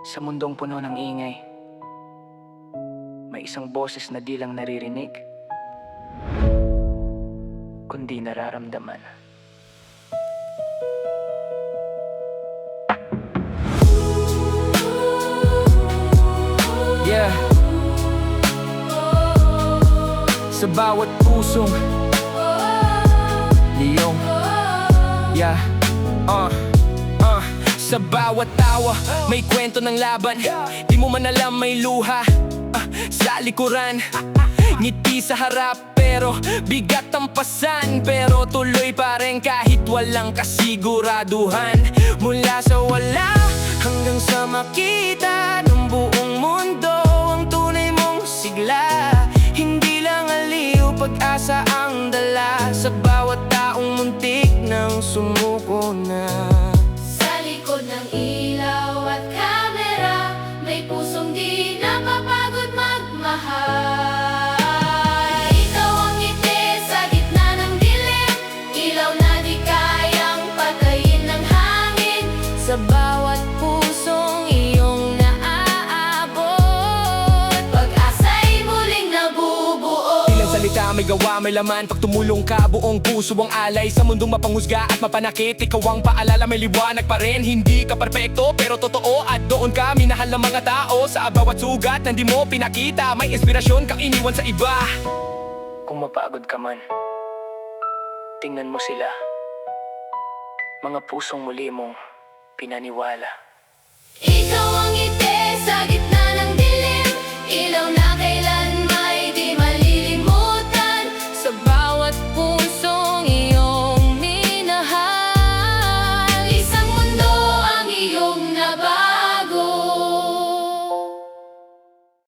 Sa mundong puno ng ingay, may isang boses na di lang naririnig, kundi nararamdaman. Yeah. Sa bawat pusong liyong, yeah. Sa bawat tawa, may kwento ng laban. Di mo man alam may luha sa likuran. Ngiti sa harap pero bigat ang pasan. Pero tuloy pa rin kahit walang kasiguraduhan. Mula sa wala hanggang sa makita ng buong mundo ang tunay mong sigla. Hindi lang aliw, pag-asa ang dala sa bawat taong muntik nang sumuko na. Ng ilaw at kamera, may pusong di napapagod magmahal. Ikaw ang ngiti sa gitna ng dilim, ilaw na di kayang patayin ng hangin. Sa bawat pusong iyong naaabot, pag-asa'y muling nabubuo. Ilang salita may gawa, may laman. Pag tumulong ka, buong puso ang alay. Sa mundong mapangusga at mapanakit, ikaw ang paalala, may liwanag pa rin. Hindi ka perpekto pero totoo, at doon ka minahal ng mga tao. Sa bawat sugat na di mo pinakita, may inspirasyon kang iniwan sa iba. Kung mapagod ka man, tingnan mo sila, mga pusong muli mong pinaniwala. Ikaw